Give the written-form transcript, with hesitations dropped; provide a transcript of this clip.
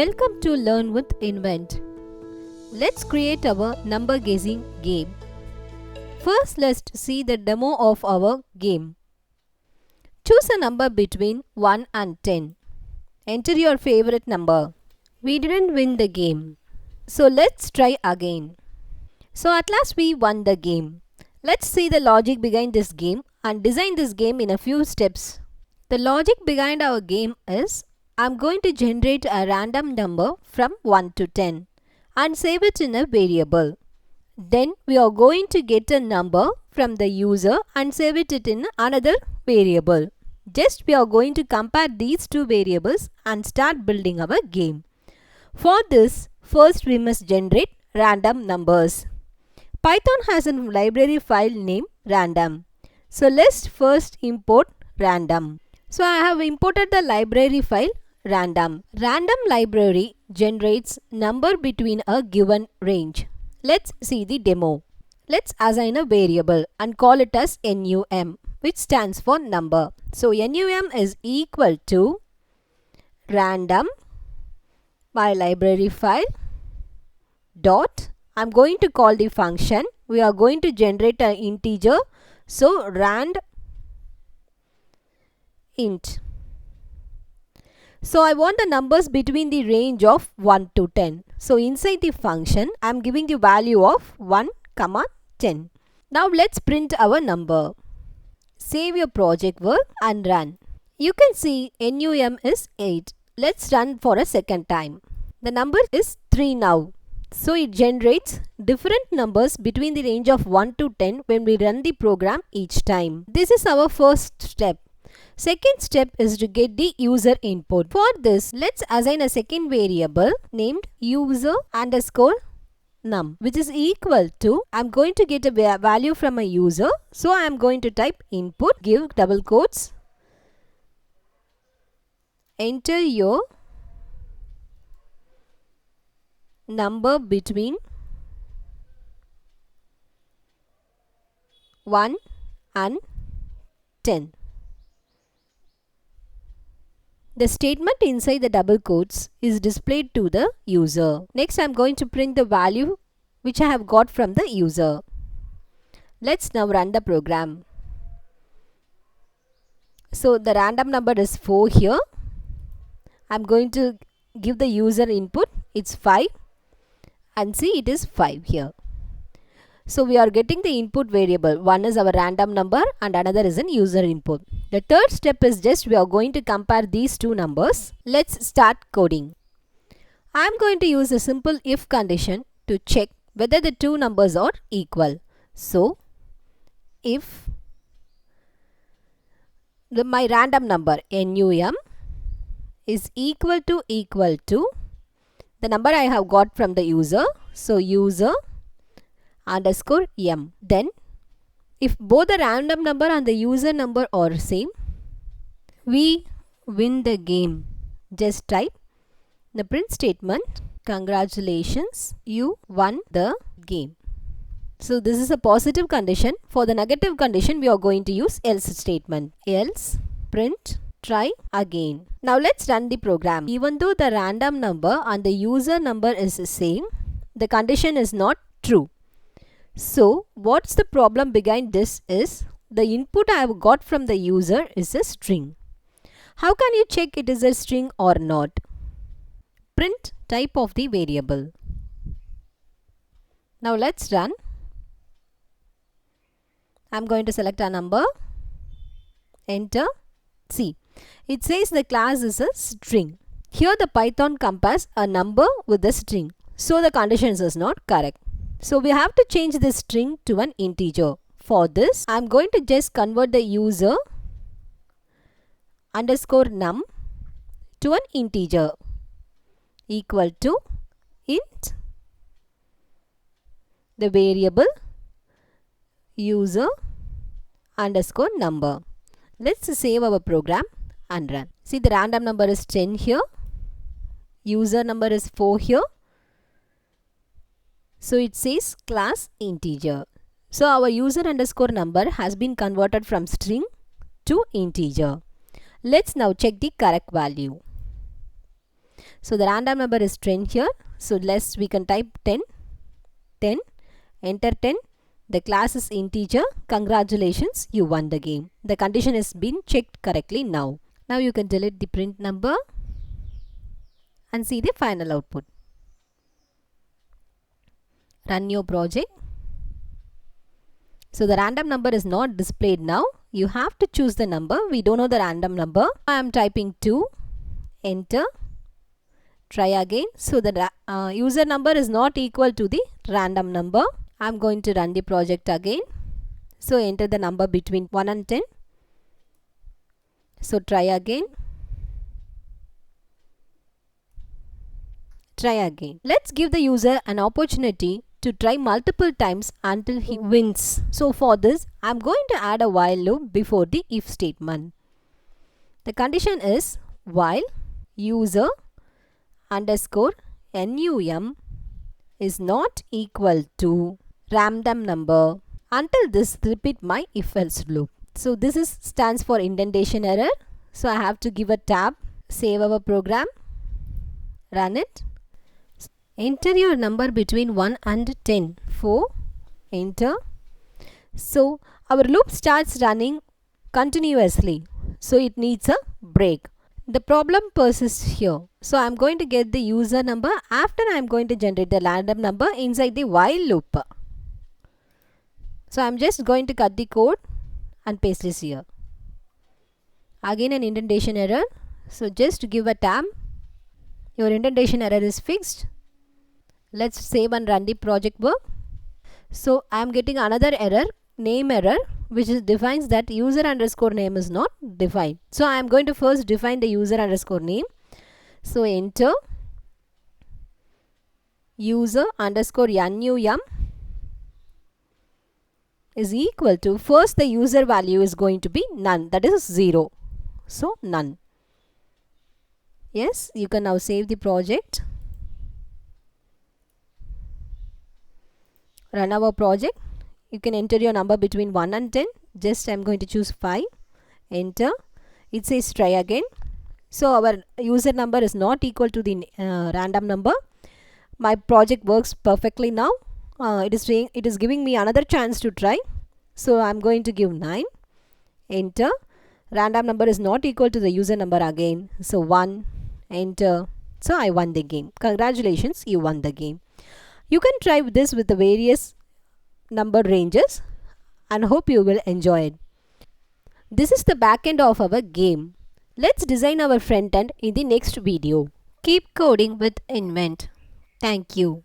Welcome to Learn with Invent. Let's create our number guessing game. First, let's see the demo of our game. Choose a number between 1 and 10. Enter your favorite number. We didn't win the game. So let's try again. So at last we won the game. Let's see the logic behind this game and design this game in a few steps. The logic behind our game is I'm going to generate a random number from 1 to 10 and save it in a variable. Then we are going to get a number from the user and save it in another variable. Just we are going to compare these two variables and start building our game. For this, first we must generate random numbers. Python has a library file named random. So let's first import random. So I have imported the library file random. Random library generates number between a given range. Let's see the demo. Let's assign a variable and call it as num, which stands for number. So num is equal to random my library file dot. I'm going to call the function. We are going to generate an integer. So rand int. So I want the numbers between the range of 1 to 10. So inside the function, I am giving the value of 1, 10. Now let's print our number. Save your project work and run. You can see num is 8. Let's run for a second time. The number is 3 now. So it generates different numbers between the range of 1 to 10 when we run the program each time. This is our first step. Second step is to get the user input. For this, let's assign a second variable named user underscore num, which is equal to, I'm going to get a value from a user. So I'm going to type input, give double quotes, enter your number between 1 and 10. The statement inside the double quotes is displayed to the user. Next, I am going to print the value which I have got from the user. Let's now run the program. So the random number is 4 here. I am going to give the user input. It's 5 and see it is 5 here. So we are getting the input variable. One is our random number and another is an user input. The third step is just we are going to compare these two numbers. Let's start coding. I am going to use a simple if condition to check whether the two numbers are equal. So if my random number num is equal to the number I have got from the user. So user underscore m. Then if both the random number and the user number are same, we win the game. Just type the print statement, congratulations, you won the game. So this is a positive condition. For the negative condition, we are going to use else statement. Else print try again. Now let's run the program. Even though the random number and the user number is the same, the condition is not true. So what's the problem behind this is the input I have got from the user is a string. How can you check it is a string or not? Print type of the variable. Now let's run. I'm going to select a number. Enter. See, it says the class is a string. Here the Python compares a number with a string. So the conditions is not correct. So we have to change this string to an integer. For this, I'm going to just convert the user underscore num to an integer equal to int the variable user underscore number. Let's save our program and run. See, the random number is 10 here. User number is 4 here. So it says class integer. So our user underscore number has been converted from string to integer. Let's now check the correct value. So the random number is 10 here. So we can type 10, 10, enter 10. The class is integer. Congratulations, you won the game. The condition has been checked correctly now. Now you can delete the print number and see the final output. Run your project. So the random number is not displayed now. You have to choose the number. We don't know the random number. I am typing 2. Enter. Try again. So the user number is not equal to the random number. I am going to run the project again. So enter the number between 1 and 10. So try again. Try again. Let's give the user an opportunity to try multiple times until he wins. So for this, I am going to add a while loop before the if statement. The condition is while user underscore num is not equal to random number until this repeat my if else loop. So this stands for indentation error. So I have to give a tab, save our program, run it. Enter your number between 1 and 10. 4. Enter. So our loop starts running continuously. So it needs a break. The problem persists here. So I am going to get the user number after I am going to generate the random number inside the while loop. So I am just going to cut the code and paste this here. Again an indentation error. So just to give a tab. Your indentation error is fixed. Let's save and run the project work. So I am getting another error, name error, which defines that user underscore name is not defined. So I am going to first define the user underscore name. So enter user underscore num is equal to, first the user value is going to be none, that is 0. So none. Yes, you can now save the project. Run our project. You can enter your number between 1 and 10. Just I am going to choose 5. Enter. It says try again. So our user number is not equal to the random number. My project works perfectly now. It is giving me another chance to try. So I am going to give 9. Enter. Random number is not equal to the user number again. So 1. Enter. So I won the game. Congratulations, you won the game. You can try this with the various number ranges and hope you will enjoy it. This is the back end of our game. Let's design our front end in the next video. Keep coding with Invent. Thank you.